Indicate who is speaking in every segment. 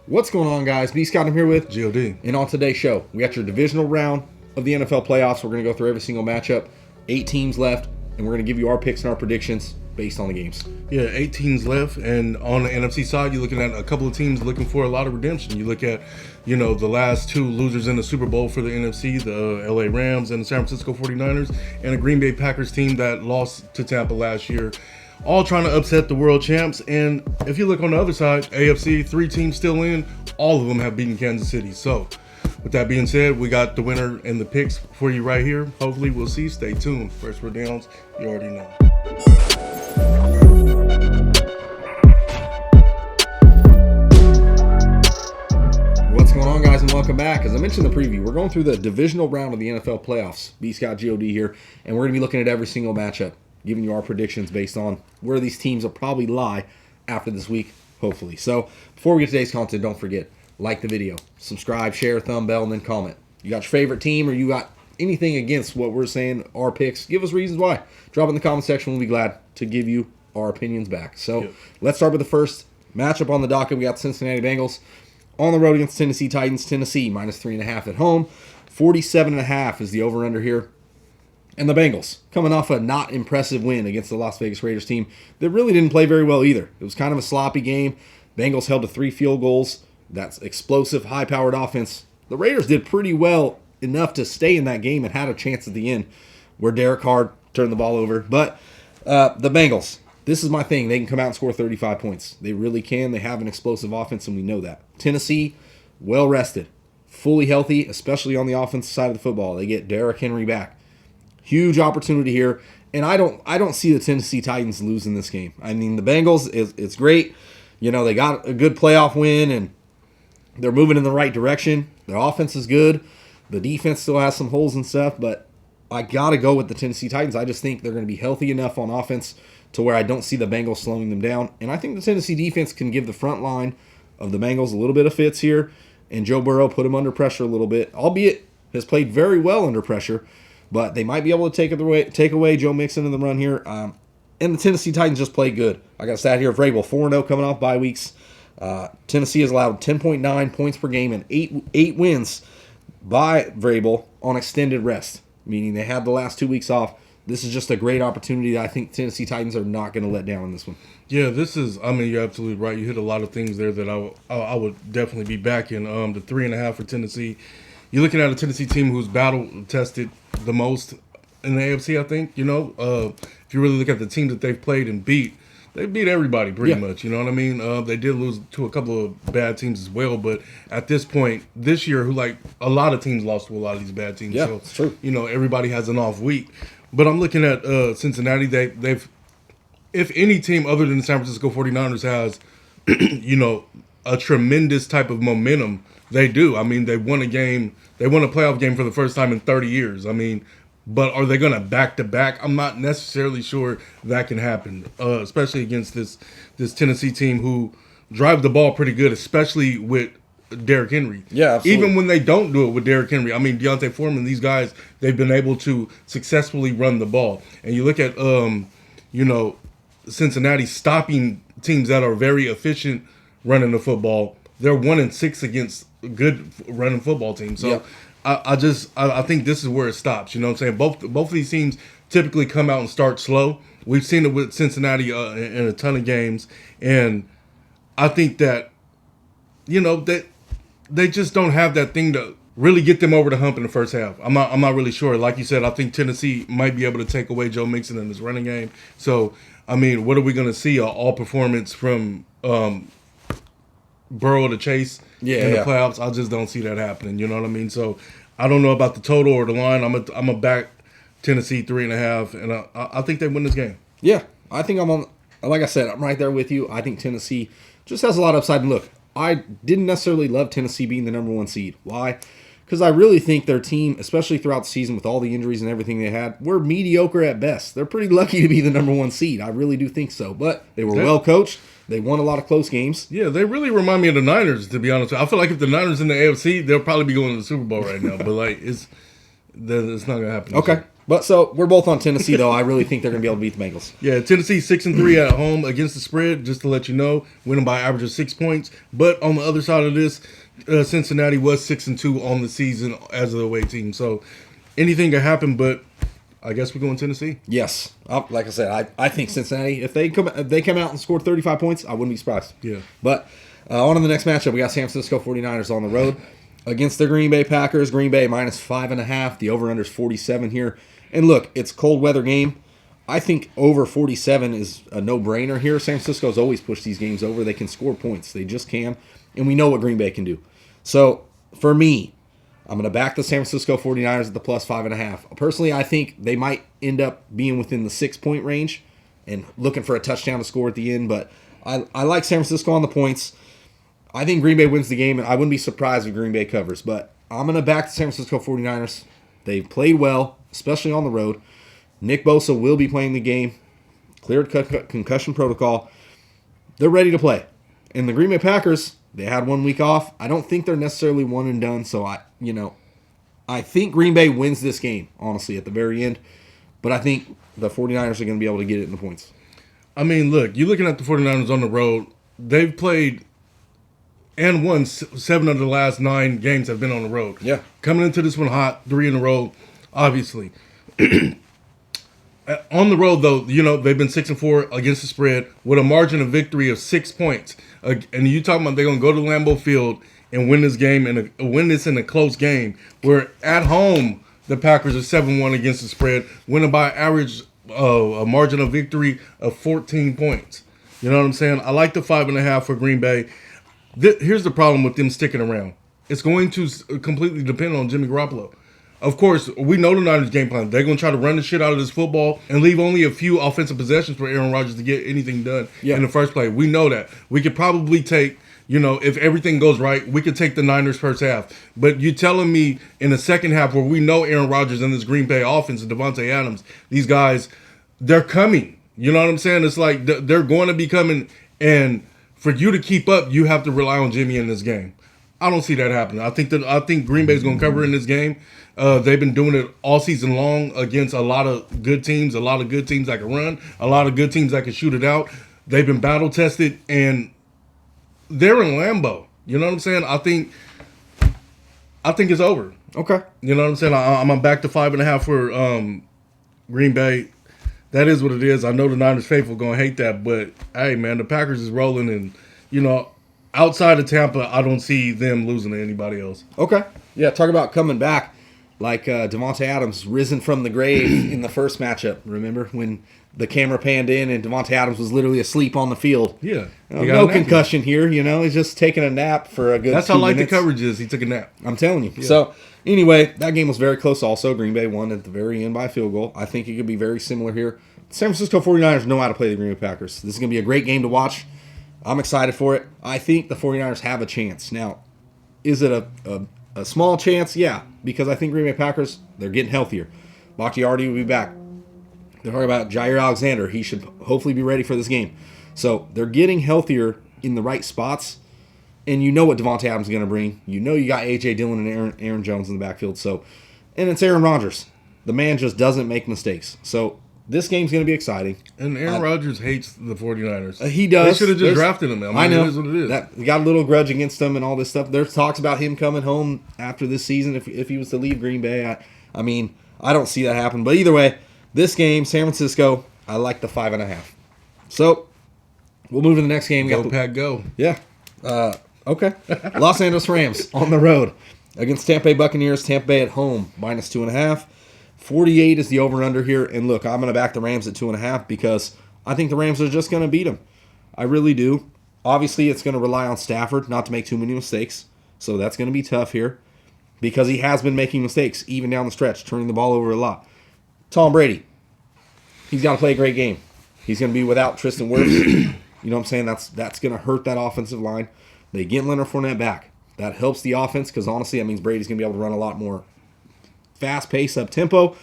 Speaker 1: What's going on, guys? B. Scott, I'm here with
Speaker 2: GOD.
Speaker 1: And on today's show, we got your divisional round of the NFL playoffs. We're going to go through every single matchup. 8 teams left, and we're going to give you our picks and our predictions based on the games.
Speaker 2: Yeah, 8 teams left, and on the NFC side, you're looking at a couple of teams looking for a lot of redemption. You look at, the last 2 losers in the Super Bowl for the NFC, the LA Rams and the San Francisco 49ers, and a Green Bay Packers team that lost to Tampa last year. All trying to upset the world champs. And if you look on the other side, AFC, 3 teams still in. All of them have beaten Kansas City. So, with that being said, we got the winner and the picks for you right here. Hopefully, we'll see. Stay tuned. First for downs, you already know.
Speaker 1: What's going on, guys, and welcome back. As I mentioned in the preview, we're going through the divisional round of the NFL playoffs. B. Scott, GOD here, and we're going to be looking at every single matchup, giving you our predictions based on where these teams will probably lie after this week, hopefully. So, before we get to today's content, don't forget, like the video, subscribe, share, thumb bell, and then comment. You got your favorite team or you got anything against what we're saying, our picks, give us reasons why. Drop in the comment section. We'll be glad to give you our opinions back. So, Let's start with the first matchup on the docket. We got the Cincinnati Bengals on the road against Tennessee Titans. Tennessee minus 3.5 at home. 47.5 is the over-under here. And the Bengals, coming off a not impressive win against the Las Vegas Raiders team that really didn't play very well either. It was kind of a sloppy game. Bengals held to 3 field goals. That's explosive, high-powered offense. The Raiders did pretty well enough to stay in that game and had a chance at the end where Derek Carr turned the ball over. But the Bengals, this is my thing. They can come out and score 35 points. They really can. They have an explosive offense, and we know that. Tennessee, well-rested, fully healthy, especially on the offensive side of the football. They get Derrick Henry back. Huge opportunity here, and I don't see the Tennessee Titans losing this game. I mean, the Bengals, it's great. They got a good playoff win, and they're moving in the right direction. Their offense is good. The defense still has some holes and stuff, but I got to go with the Tennessee Titans. I just think they're going to be healthy enough on offense to where I don't see the Bengals slowing them down, and I think the Tennessee defense can give the front line of the Bengals a little bit of fits here, and Joe Burrow put him under pressure a little bit, albeit has played very well under pressure. But they might be able to take away Joe Mixon in the run here. And the Tennessee Titans just play good. I got a stat here of Vrabel, 4-0 coming off bye weeks. Tennessee has allowed 10.9 points per game and 8 wins by Vrabel on extended rest, meaning they had the last 2 weeks off. This is just a great opportunity that I think Tennessee Titans are not going to let down in this one.
Speaker 2: Yeah, you're absolutely right. You hit a lot of things there that I would definitely be backing. The 3.5 for Tennessee. You're looking at a Tennessee team who's battle-tested the most in the AFC, I think. If you really look at the teams that they've played and beat, they beat everybody pretty much, you know what I mean? They did lose to a couple of bad teams as well, but at this point, this year, a lot of teams lost to a lot of these bad teams.
Speaker 1: Yeah,
Speaker 2: so,
Speaker 1: it's true.
Speaker 2: Everybody has an off week. But I'm looking at Cincinnati. They've, if any team other than the San Francisco 49ers has, a tremendous type of momentum, they do. I mean, they won a playoff game for the first time in 30 years. I mean, but are they going to back-to-back? I'm not necessarily sure that can happen, especially against this Tennessee team who drive the ball pretty good, especially with Derrick Henry.
Speaker 1: Yeah, absolutely.
Speaker 2: Even when they don't do it with Derrick Henry. I mean, Deontay Foreman, these guys, they've been able to successfully run the ball. And you look at, Cincinnati stopping teams that are very efficient running the football. They're 1-6 against good running football teams. So I think this is where it stops. You know what I'm saying? Both of these teams typically come out and start slow. We've seen it with Cincinnati in a ton of games, and I think that that they just don't have that thing to really get them over the hump in the first half. I'm not really sure. Like you said, I think Tennessee might be able to take away Joe Mixon in his running game. So I mean, what are we going to see? All performance from Burrow to Chase in the playoffs? I just don't see that happening. You know what I mean? So I don't know about the total or the line. I'm a back Tennessee 3.5, and I think they win this game.
Speaker 1: Yeah, I think I'm on. Like I said, I'm right there with you. I think Tennessee just has a lot of upside. And look, I didn't necessarily love Tennessee being the number 1 seed. Why? Because I really think their team, especially throughout the season with all the injuries and everything they had, were mediocre at best. They're pretty lucky to be the number 1 seed. I really do think so. But they were well coached. They won a lot of close games.
Speaker 2: Yeah, they really remind me of the Niners, to be honest. I feel like if the Niners in the AFC, they'll probably be going to the Super Bowl right now. But it's not going to happen.
Speaker 1: Okay. But so we're both on Tennessee, though. I really think they're going to be able to beat the Bengals.
Speaker 2: Yeah, Tennessee 6-3 at home against the spread. Just to let you know, winning by average of 6 points. But on the other side of this, Cincinnati was 6-2 on the season as the away team. So anything could happen, but I guess we're going Tennessee.
Speaker 1: Yes, like I said, I think Cincinnati. If they come out and score 35 points, I wouldn't be surprised.
Speaker 2: Yeah.
Speaker 1: But on to the next matchup, we got San Francisco 49ers on the road against the Green Bay Packers. Green Bay minus 5.5. The over/under is 47 here. And look, it's a cold weather game. I think over 47 is a no-brainer here. San Francisco's always pushed these games over. They can score points. They just can. And we know what Green Bay can do. So, for me, I'm going to back the San Francisco 49ers at the plus 5.5. Personally, I think they might end up being within the 6-point range and looking for a touchdown to score at the end. But I like San Francisco on the points. I think Green Bay wins the game, and I wouldn't be surprised if Green Bay covers. But I'm going to back the San Francisco 49ers. They've played well, especially on the road. Nick Bosa will be playing the game. Cleared concussion protocol. They're ready to play. And the Green Bay Packers, they had 1 week off. I don't think they're necessarily one and done. So, I think Green Bay wins this game, honestly, at the very end. But I think the 49ers are going to be able to get it in the points.
Speaker 2: I mean, look, you're looking at the 49ers on the road. They've played and won 7 of the last 9 games have been on the road.
Speaker 1: Yeah.
Speaker 2: Coming into this one hot, 3 in a row, obviously. On the road, though, they've been 6-4 against the spread with a margin of victory of 6 points. And you talking about they're going to go to Lambeau Field and win this game and win this in a close game. Where at home, the Packers are 7-1 against the spread, winning by average a margin of victory of 14 points. You know what I'm saying? I like the 5.5 for Green Bay. Here's the problem with them sticking around. It's going to completely depend on Jimmy Garoppolo. Of course, we know the Niners' game plan. They're going to try to run the shit out of this football and leave only a few offensive possessions for Aaron Rodgers to get anything done in the first play. We know that. We could probably take, if everything goes right, we could take the Niners' first half. But you telling me in the second half where we know Aaron Rodgers and this Green Bay offense and Devontae Adams, these guys, they're coming. You know what I'm saying? It's like they're going to be coming, and for you to keep up, you have to rely on Jimmy in this game. I don't see that happening. I think Green Bay's going to cover in this game. They've been doing it all season long against a lot of good teams that can run, a lot of good teams that can shoot it out. They've been battle tested, and they're in Lambeau. You know what I'm saying? I think it's over.
Speaker 1: Okay.
Speaker 2: You know what I'm saying? I'm back to 5.5 for Green Bay. That is what it is. I know the Niners faithful going to hate that, but hey, man, the Packers is rolling, and outside of Tampa, I don't see them losing to anybody else.
Speaker 1: Okay. Yeah, talk about coming back. Like Devontae Adams risen from the grave in the first matchup. Remember when the camera panned in and Devontae Adams was literally asleep on the field?
Speaker 2: Yeah.
Speaker 1: No concussion here. He's just taking a nap for a good 2 minutes.
Speaker 2: That's how light the coverage is. He took a nap.
Speaker 1: I'm telling you.
Speaker 2: Yeah.
Speaker 1: So, anyway, that game was very close also. Green Bay won at the very end by a field goal. I think it could be very similar here. San Francisco 49ers know how to play the Green Bay Packers. This is going to be a great game to watch. I'm excited for it. I think the 49ers have a chance. Now, is it a small chance? Yeah, because I think Green Bay Packers, they're getting healthier. Bakhtiari will be back. They're talking about Jair Alexander. He should hopefully be ready for this game. So they're getting healthier in the right spots, and you know what Devontae Adams is going to bring. You know you got A.J. Dillon and Aaron Jones in the backfield. So, and it's Aaron Rodgers. The man just doesn't make mistakes. So this game's going to be exciting.
Speaker 2: And Aaron Rodgers hates the 49ers.
Speaker 1: He does.
Speaker 2: They should have just drafted him.
Speaker 1: I know.
Speaker 2: It is what it is.
Speaker 1: He got a little grudge against them and all this stuff. There's talks about him coming home after this season if he was to leave Green Bay. I mean, I don't see that happen. But either way, this game, San Francisco, I like the 5.5. So, we'll move to the next game.
Speaker 2: Go, Pack, go.
Speaker 1: Yeah. Okay. Los Angeles Rams on the road against Tampa Bay Buccaneers. Tampa Bay at home, minus 2.5. 48 is the over-under here. And look, I'm going to back the Rams at 2.5 because I think the Rams are just going to beat them. I really do. Obviously, it's going to rely on Stafford not to make too many mistakes. So that's going to be tough here because he has been making mistakes even down the stretch, turning the ball over a lot. Tom Brady, he's got to play a great game. He's going to be without Tristan Wirfs. You know what I'm saying? That's going to hurt that offensive line. They get Leonard Fournette back. That helps the offense because, honestly, that means Brady's going to be able to run a lot more fast pace, up tempo,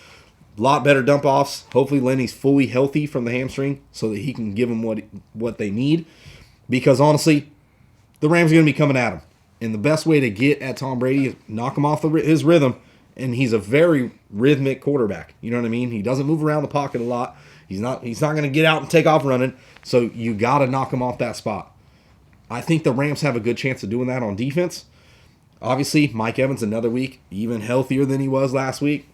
Speaker 1: a lot better dump offs. Hopefully Lenny's fully healthy from the hamstring so that he can give them what they need. Because honestly, the Rams are going to be coming at him. And the best way to get at Tom Brady is knock him off his rhythm And he's a very rhythmic quarterback. You know what I mean? He doesn't move around the pocket a lot. He's not going to get out and take off running. So you got to knock him off that spot. I think the Rams have a good chance of doing that on defense. Obviously, Mike Evans another week, even healthier than he was last week.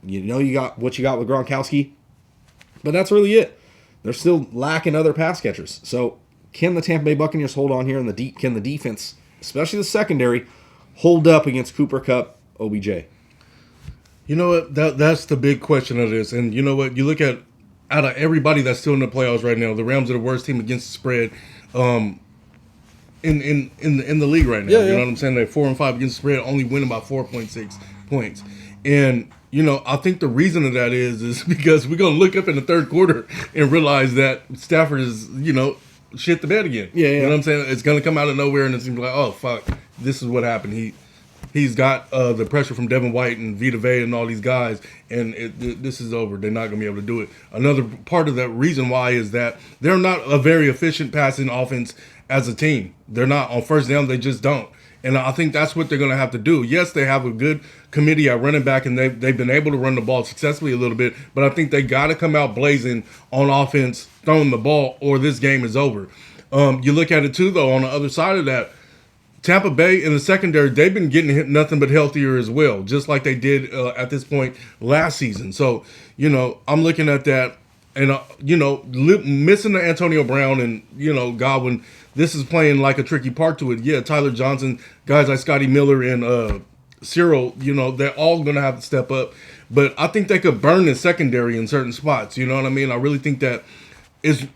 Speaker 1: You got what you got with Gronkowski. But that's really it. They're still lacking other pass catchers. So can the Tampa Bay Buccaneers hold on here? And can the defense, especially the secondary, hold up against Cooper Kupp, OBJ?
Speaker 2: You know what? That's the big question of this. And you know what? You look at out of everybody that's still in the playoffs right now, the Rams are the worst team against the spread in the league right now.
Speaker 1: Yeah,
Speaker 2: you know what I'm saying? They're 4-5 against the spread, only winning by 4.6 points. And I think the reason of that is because we're gonna look up in the third quarter and realize that Stafford is shit the bed again.
Speaker 1: Yeah.
Speaker 2: You know what I'm saying? It's gonna come out of nowhere and it's gonna be like, oh fuck, this is what happened. He's got the pressure from Devin White and Vita Vea and all these guys, and this is over. They're not going to be able to do it. Another part of that reason why is that they're not a very efficient passing offense as a team. They're not. On first down, they just don't. And I think that's what they're going to have to do. Yes, they have a good committee at running back, and they've been able to run the ball successfully a little bit, but I think they got to come out blazing on offense, throwing the ball, or this game is over. You look at it, too, though, on the other side of that, Tampa Bay in the secondary, they've been getting hit nothing but healthier as well, just like they did at this point last season. So, I'm looking at that and, missing the Antonio Brown and, Godwin, this is playing like a tricky part to it. Yeah, Tyler Johnson, guys like Scotty Miller and Cyril, they're all going to have to step up. But I think they could burn the secondary in certain spots. You know what I mean? I really think that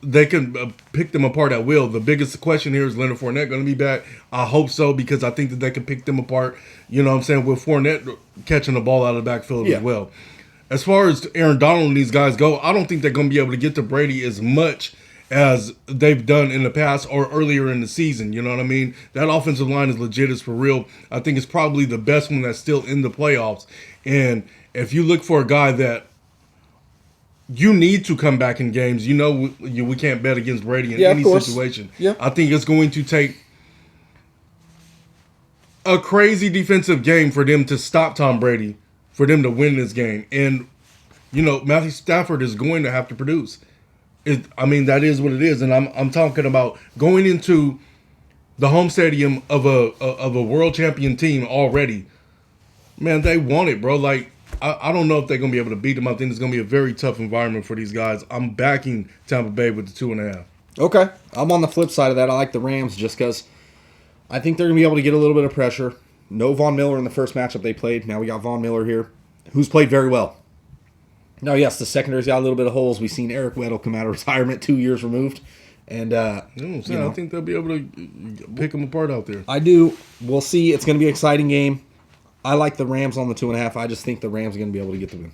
Speaker 2: they can pick them apart at will. The biggest question here is Leonard Fournette going to be back? I hope so, because I think that they can pick them apart, with Fournette catching the ball out of the backfield as well. As far as Aaron Donald and these guys go, I don't think they're going to be able to get to Brady as much as they've done in the past or earlier in the season. You know what I mean? That offensive line is legit. It's for real. I think it's probably the best one that's still in the playoffs. And if you look for a guy that you need to come back in games. We can't bet against Brady in any situation.
Speaker 1: Yeah.
Speaker 2: I think it's going to take a crazy defensive game for them to stop Tom Brady, for them to win this game. And, Matthew Stafford is going to have to produce. That is what it is. And I'm talking about going into the home stadium of a world champion team already. Man, they want it, bro. Like, I don't know if they're going to be able to beat them. I think it's going to be a very tough environment for these guys. I'm backing Tampa Bay with the 2.5.
Speaker 1: Okay. I'm on the flip side of that. I like the Rams just because I think they're going to be able to get a little bit of pressure. No Von Miller in the first matchup they played. Now we got Von Miller here, who's played very well. Now, yes, the secondary's got a little bit of holes. We've seen Eric Weddle come out of retirement 2 years removed. And,
Speaker 2: I think they'll be able to pick them apart out there.
Speaker 1: I do. We'll see. It's going to be an exciting game. I like the Rams on the 2.5. I just think the Rams are going to be able to get the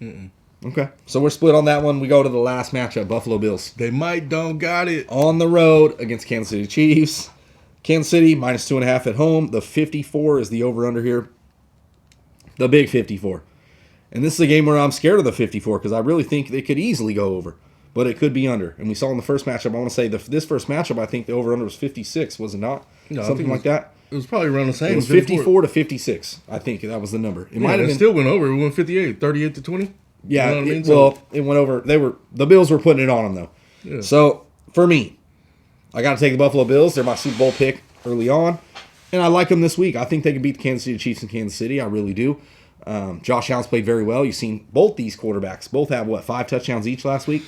Speaker 1: win. Okay. So we're split on that one. We go to the last matchup, Buffalo Bills.
Speaker 2: They don't got it.
Speaker 1: On the road against Kansas City Chiefs. Kansas City, minus 2.5 at home. The 54 is the over-under here. The big 54. And this is a game where I'm scared of the 54 because I really think they could easily go over. But it could be under. And we saw in the first matchup, I want to say this first matchup, I think the over-under was 56, was it not?
Speaker 2: No,
Speaker 1: something like that.
Speaker 2: It was probably around the same.
Speaker 1: It was 54 to 56. I think that was the number. It might have been.
Speaker 2: Still went over. It went 58, 38 to 20.
Speaker 1: Yeah. It went over. The Bills were putting it on them though. Yeah. So for me, I got to take the Buffalo Bills. They're my Super Bowl pick early on, and I like them this week. I think they can beat the Kansas City Chiefs in Kansas City. I really do. Josh Allen's played very well. You've seen both these quarterbacks. Both have 5 touchdowns each last week.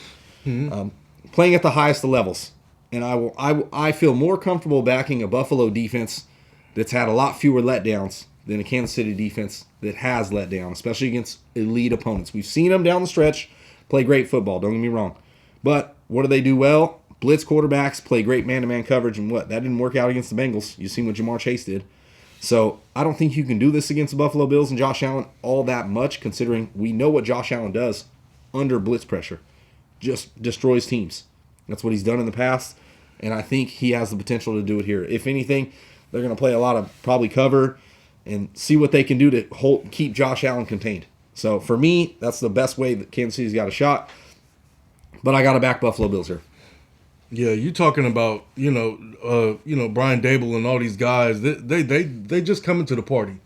Speaker 1: Mm-hmm. Playing at the highest of levels, and I feel more comfortable backing a Buffalo defense that's had a lot fewer letdowns than a Kansas City defense that has let down, especially against elite opponents. We've seen them down the stretch play great football, don't get me wrong. But what do they do well? Blitz quarterbacks play great man-to-man coverage, and that didn't work out against the Bengals. You've seen what Jamar Chase did. So I don't think you can do this against the Buffalo Bills and Josh Allen all that much, considering we know what Josh Allen does under blitz pressure. Just destroys teams. That's what he's done in the past, and I think he has the potential to do it here. If anything, they're going to play a lot of probably cover and see what they can do to keep Josh Allen contained. So for me, that's the best way that Kansas City's got a shot. But I got to back Buffalo Bills here.
Speaker 2: Yeah, you talking about Brian Dable and all these guys. They just coming to the party.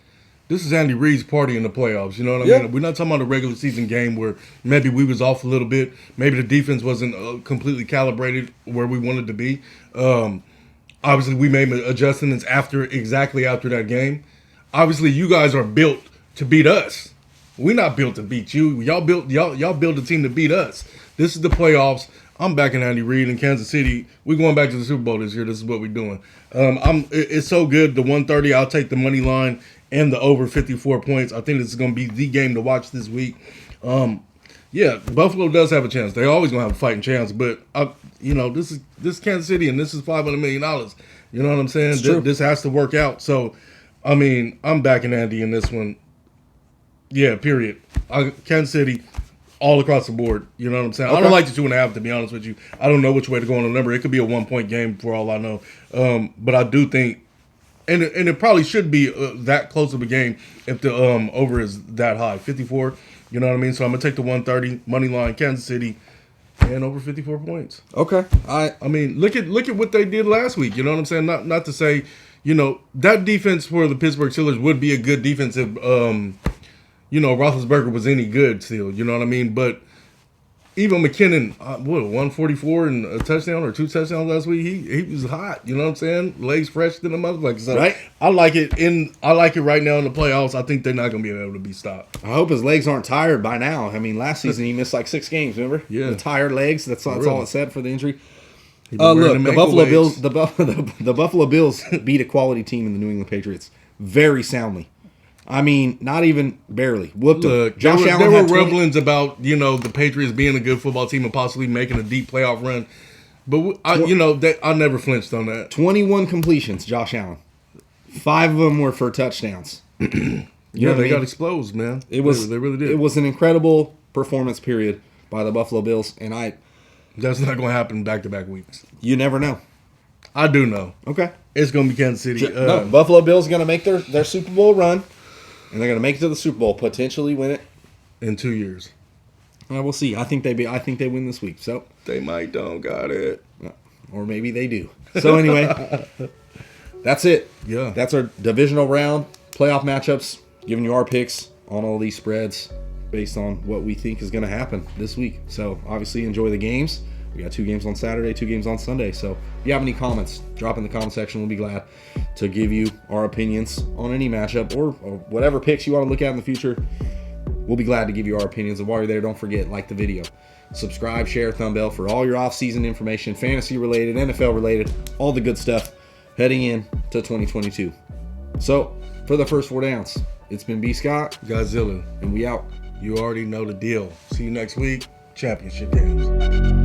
Speaker 2: This is Andy Reid's party in the playoffs. You know what I mean? We're not talking about a regular season game where maybe we was off a little bit. Maybe the defense wasn't completely calibrated where we wanted to be. Obviously, we made adjustments exactly after that game. Obviously, you guys are built to beat us. We're not built to beat you. Y'all built a team to beat us. This is the playoffs. I'm backing Andy Reid in Kansas City. We're going back to the Super Bowl this year. This is what we're doing. It's so good. The 130, I'll take the money line and the over 54 points. I think this is going to be the game to watch this week. Yeah, Buffalo does have a chance. They're always going to have a fighting chance. But, this is Kansas City, and this is $500 million. You know what I'm saying? This has to work out. So, I mean, I'm backing Andy in this one. Yeah, period. Kansas City, all across the board. You know what I'm saying? Okay. I don't like the 2.5, to be honest with you. I don't know which way to go on the number. It could be a 1-point game for all I know. But I do think, and it probably should be that close of a game if the over is that high, 54. You know what I mean? So I'm gonna take the 130 money line, Kansas City, and over 54 points.
Speaker 1: Okay.
Speaker 2: I mean, look at what they did last week. You know what I'm saying? Not to say, that defense for the Pittsburgh Steelers would be a good defense if Roethlisberger was any good still. You know what I mean? But even McKinnon, 144 and a touchdown or 2 touchdowns last week. He was hot. You know what I'm saying? Legs fresh than a motherfucker. So
Speaker 1: right.
Speaker 2: I like it right now in the playoffs. I think they're not gonna be able to be stopped.
Speaker 1: I hope his legs aren't tired by now. I mean, last season he missed like 6 games. Remember?
Speaker 2: Yeah.
Speaker 1: The tired legs. That's all it said for the injury.
Speaker 2: Look,
Speaker 1: the Buffalo Bills. The Buffalo Bills beat a quality team in the New England Patriots very soundly. I mean, not even barely. Whooped them.
Speaker 2: Josh Allen there were rumblings about, the Patriots being a good football team and possibly making a deep playoff run. But, I never flinched on that.
Speaker 1: 21 completions, Josh Allen. 5 of them were for touchdowns.
Speaker 2: They got exposed, man. They really did.
Speaker 1: It was an incredible performance period by the Buffalo Bills, and
Speaker 2: that's not going to happen back-to-back weeks.
Speaker 1: You never know.
Speaker 2: I do know.
Speaker 1: Okay.
Speaker 2: It's going to be Kansas City.
Speaker 1: No, Buffalo Bills are going to make their Super Bowl run. And they're going to make it to the Super Bowl, potentially win it
Speaker 2: in 2 years.
Speaker 1: We'll see. I think they win this week. So
Speaker 2: they might don't got it,
Speaker 1: or maybe they do. So anyway, that's it.
Speaker 2: Yeah,
Speaker 1: that's our divisional round playoff matchups. Giving you our picks on all these spreads based on what we think is going to happen this week. So obviously, enjoy the games. We got 2 games on Saturday, 2 games on Sunday. So if you have any comments, drop in the comment section. We'll be glad to give you our opinions on any matchup or whatever picks you want to look at in the future. We'll be glad to give you our opinions. And while you're there, don't forget, like the video. Subscribe, share, thumb bell for all your off-season information, fantasy-related, NFL-related, all the good stuff heading in to 2022. So for the first 4 downs, it's been B. Scott,
Speaker 2: Godzilla,
Speaker 1: and we out.
Speaker 2: You already know the deal. See you next week. Championship games.